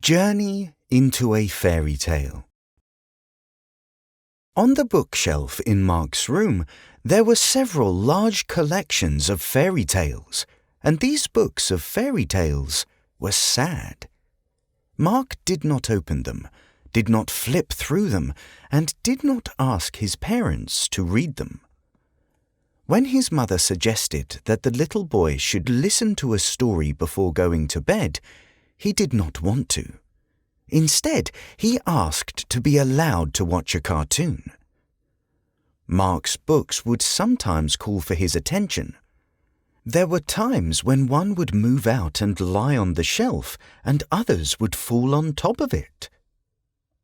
Journey into a Fairy Tale. On the bookshelf in Mark's room, there were several large collections of fairy tales, and these books of fairy tales were sad. Mark did not open them, did not flip through them, and did not ask his parents to read them. When his mother suggested that the little boy should listen to a story before going to bed, he did not want to. Instead, he asked to be allowed to watch a cartoon. Mark's books would sometimes call for his attention. There were times when one would move out and lie on the shelf, and others would fall on top of it.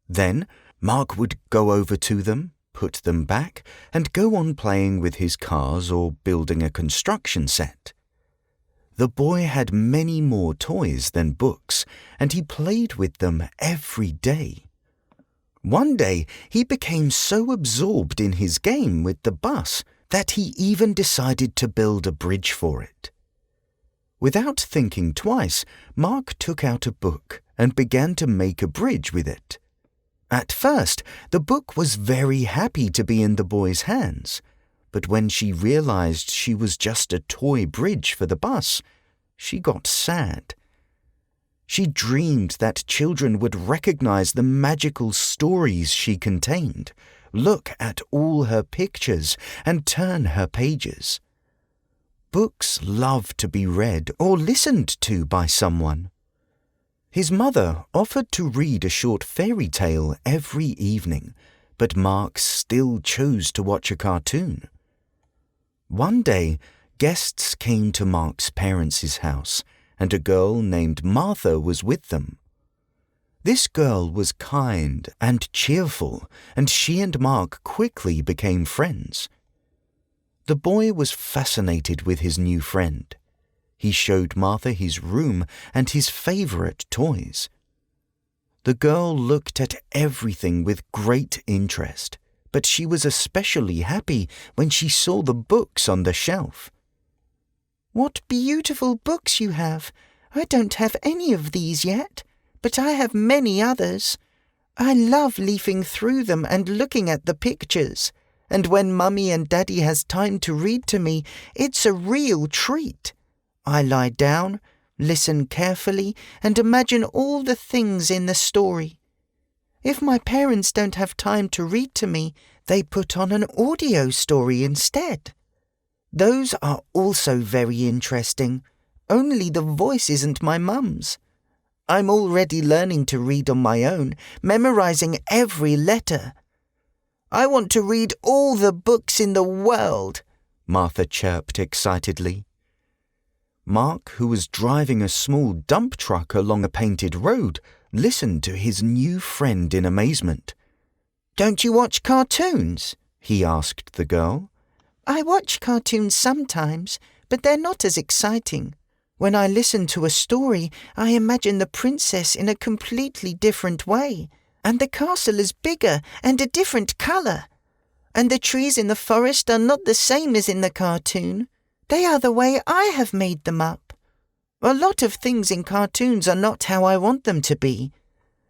Then Mark would go over to them, put them back, and go on playing with his cars or building a construction set. The boy had many more toys than books, and he played with them every day. One day, he became so absorbed in his game with the bus that he even decided to build a bridge for it. Without thinking twice, Mark took out a book and began to make a bridge with it. At first, the book was very happy to be in the boy's hands. But when she realized she was just a toy bridge for the bus, she got sad. She dreamed that children would recognize the magical stories she contained, look at all her pictures, and turn her pages. Books love to be read or listened to by someone. His mother offered to read a short fairy tale every evening, but Mark still chose to watch a cartoon. One day, guests came to Mark's parents' house, and a girl named Martha was with them. This girl was kind and cheerful, and she and Mark quickly became friends. The boy was fascinated with his new friend. He showed Martha his room and his favorite toys. The girl looked at everything with great interest, but she was especially happy when she saw the books on the shelf. "What beautiful books you have! I don't have any of these yet, but I have many others. I love leafing through them and looking at the pictures, and when Mummy and Daddy has time to read to me, it's a real treat. I lie down, listen carefully, and imagine all the things in the story. If my parents don't have time to read to me, they put on an audio story instead. Those are also very interesting, only the voice isn't my mum's. I'm already learning to read on my own, memorizing every letter. I want to read all the books in the world," Martha chirped excitedly. Mark, who was driving a small dump truck along a painted road, listened to his new friend in amazement. "Don't you watch cartoons?" he asked the girl. "I watch cartoons sometimes, but they're not as exciting. When I listen to a story, I imagine the princess in a completely different way, and the castle is bigger and a different color. And the trees in the forest are not the same as in the cartoon. They are the way I have made them up. A lot of things in cartoons are not how I want them to be.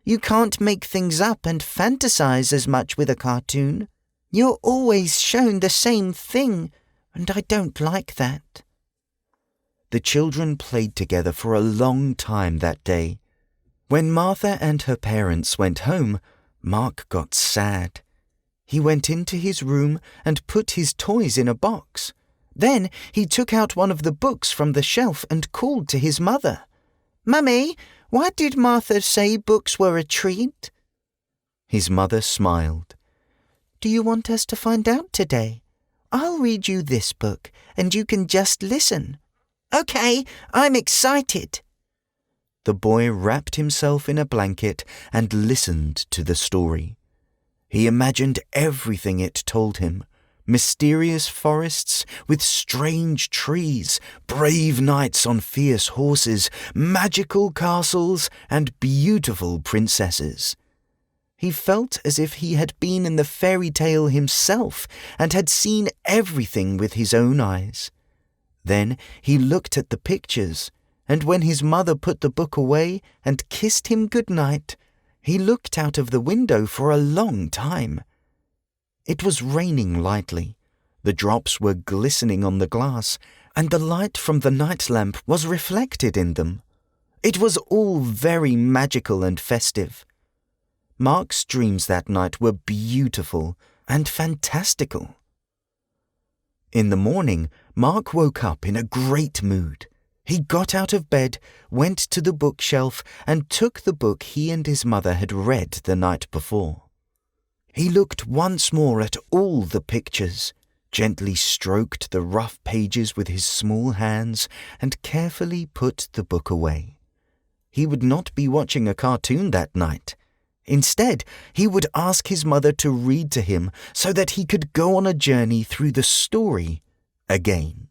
You can't make things up and fantasize as much with a cartoon. You're always shown the same thing, and I don't like that." The children played together for a long time that day. When Martha and her parents went home, Mark got sad. He went into his room and put his toys in a box. Then he took out one of the books from the shelf and called to his mother. "Mummy, why did Martha say books were a treat?" His mother smiled. "Do you want us to find out today? I'll read you this book, and you can just listen." "Okay, I'm excited." The boy wrapped himself in a blanket and listened to the story. He imagined everything it told him. Mysterious forests with strange trees, brave knights on fierce horses, magical castles, and beautiful princesses. He felt as if he had been in the fairy tale himself and had seen everything with his own eyes. Then he looked at the pictures, and when his mother put the book away and kissed him good night, he looked out of the window for a long time. It was raining lightly. The drops were glistening on the glass, and the light from the night lamp was reflected in them. It was all very magical and festive. Mark's dreams that night were beautiful and fantastical. In the morning, Mark woke up in a great mood. He got out of bed, went to the bookshelf, and took the book he and his mother had read the night before. He looked once more at all the pictures, gently stroked the rough pages with his small hands, and carefully put the book away. He would not be watching a cartoon that night. Instead, he would ask his mother to read to him so that he could go on a journey through the story again.